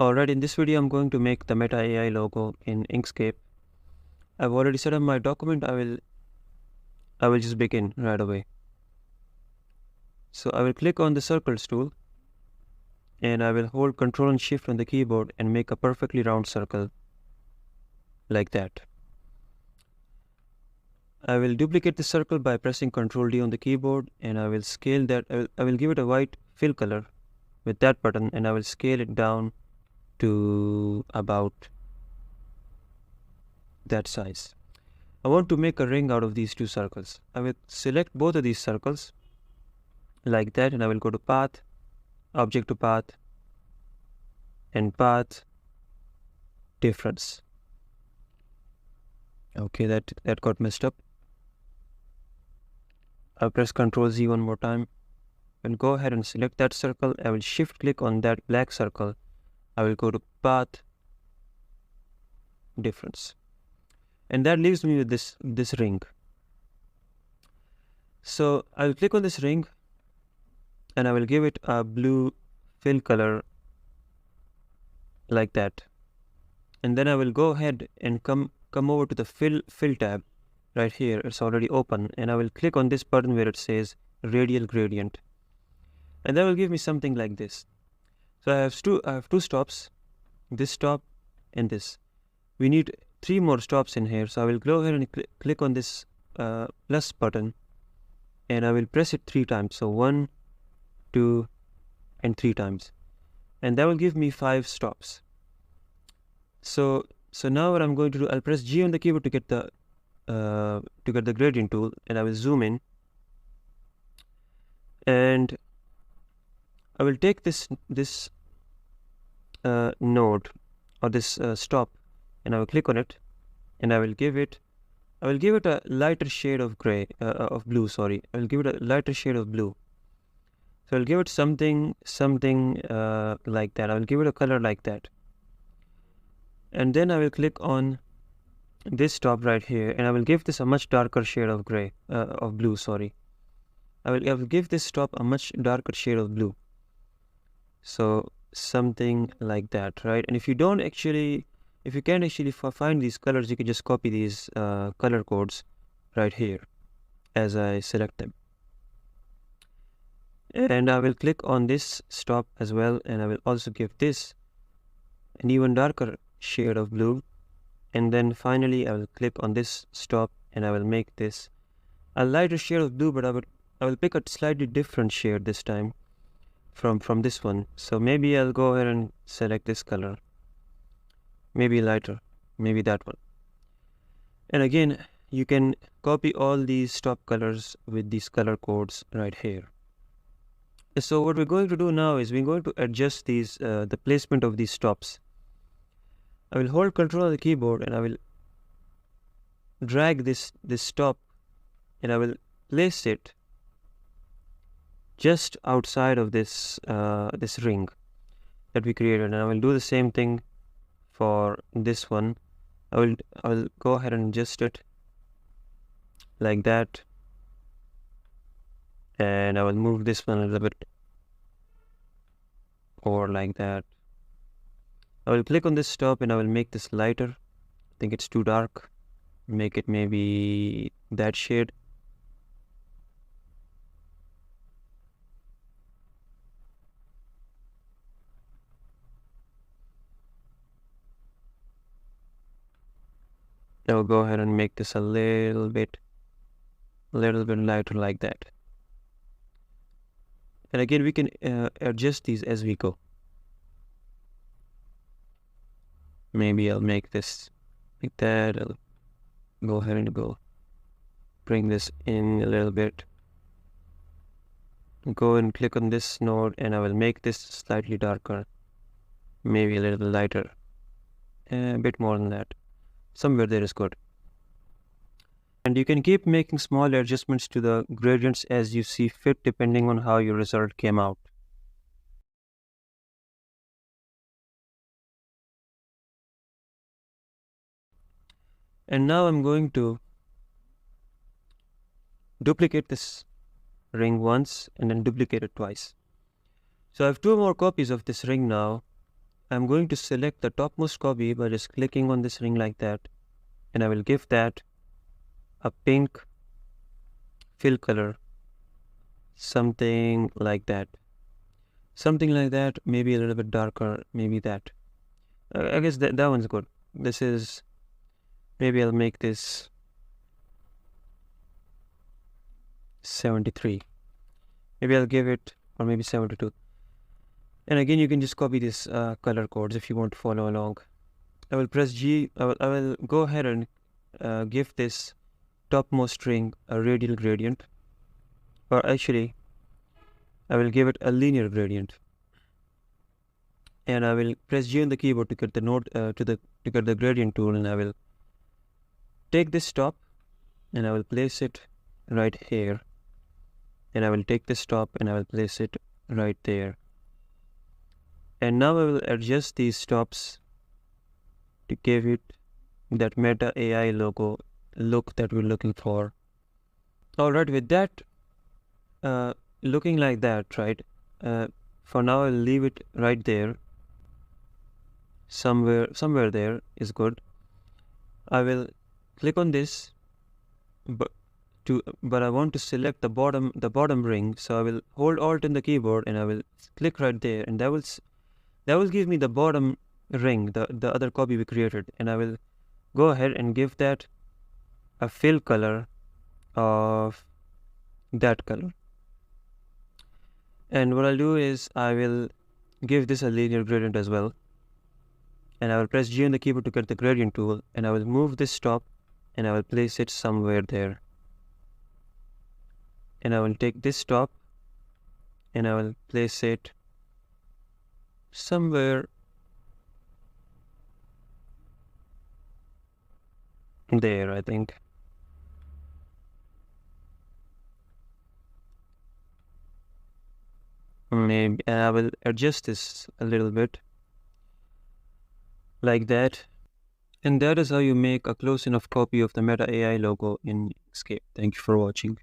Alright, in this video I'm going to make the Meta AI logo in Inkscape. I've already set up my document. I will just begin right away. So I will click on the circles tool and I will hold Ctrl and Shift on the keyboard and make a perfectly round circle like that. I will duplicate the circle by pressing Ctrl D on the keyboard and I will scale that. I will give it a white fill color with that button and I will scale it down to about that size. I want to make a ring out of these two circles. I will select both of these circles like that and I will go to path, object to path, and path difference. Okay, that got messed up. I'll press Ctrl Z one more time and go ahead and select that circle. I will shift click on that black circle. I will go to path difference. And that leaves me with this ring. So I'll click on this ring and I will give it a blue fill color like that. And then I will go ahead and come over to the fill tab right here. It's already open and I will click on this button where it says radial gradient. And that will give me something like this. So I have two stops, this stop and this. We need 3 more stops in here. So I will go ahead and click on this plus button and I will press it 3 times. So 1, 2 and 3 times. And that will give me 5 stops. So now what I'm going to do, I'll press G on the keyboard to get the gradient tool and I will zoom in. And I will take this node or this stop and I will click on it and I will give it a lighter shade of gray of blue. Sorry, I will give it a lighter shade of blue. So I'll give it something like that. I will give it a color like that. And then I will click on this stop right here and I will give this a much darker shade of gray of blue. Sorry, I will give this stop a much darker shade of blue. So something like that, right? And if you can't actually find these colors, you can just copy these color codes right here as I select them. And I will click on this stop as well and I will also give this an even darker shade of blue. And then finally I will click on this stop and I will make this a lighter shade of blue, but I will pick a slightly different shade this time from this one. So maybe I'll go ahead and select this color, maybe lighter, maybe that one. And again, you can copy all these stop colors with these color codes right here. So what we're going to do now is we're going to adjust these the placement of these stops. I will hold Control on the keyboard and I will drag this stop and I will place it just outside of this this ring that we created, and I will do the same thing for this one. I will go ahead and adjust it like that, and I will move this one a little bit or like that. I will click on this stop and I will make this lighter. I think it's too dark. Make it maybe that shade. I will go ahead and make this a little bit lighter like that. And again, we can adjust these as we go. Maybe I'll make this like that. I'll go ahead and bring this in a little bit. Go and click on this node and I will make this slightly darker, maybe a little lighter, a bit more than that. Somewhere there is good. And you can keep making small adjustments to the gradients as you see fit, depending on how your result came out. And now I'm going to duplicate this ring once and then duplicate it twice. So I have 2 more copies of this ring now. I'm going to select the topmost copy by just clicking on this ring like that, and I will give that a pink fill color, something like that. Maybe a little bit darker, maybe that. I guess that one's good. This is, maybe I'll make this 73. Maybe I'll give it, or maybe 72. And again, you can just copy these color codes if you want to follow along. I will press G. I will go ahead and give this topmost ring a radial gradient, or actually, I will give it a linear gradient. And I will press G on the keyboard to get the node to get the gradient tool, and I will take this top, and I will place it right here. And I will take this top, and I will place it right there. And now I will adjust these stops to give it that Meta AI logo look that we're looking for. Alright, with that looking like that, right? For now I'll leave it right there. Somewhere there is good. I will click on this, but I want to select the bottom ring, so I will hold Alt in the keyboard and I will click right there, and that will give me the bottom ring, the other copy we created, and I will go ahead and give that a fill color of that color. And what I'll do is I will give this a linear gradient as well, and I will press G on the keyboard to get the gradient tool, and I will move this top and I will place it somewhere there. And I will take this top and I will place it somewhere there, I think. Maybe, and I will adjust this a little bit like that. And that is how you make a close enough copy of the Meta AI logo in Inkscape. Thank you for watching.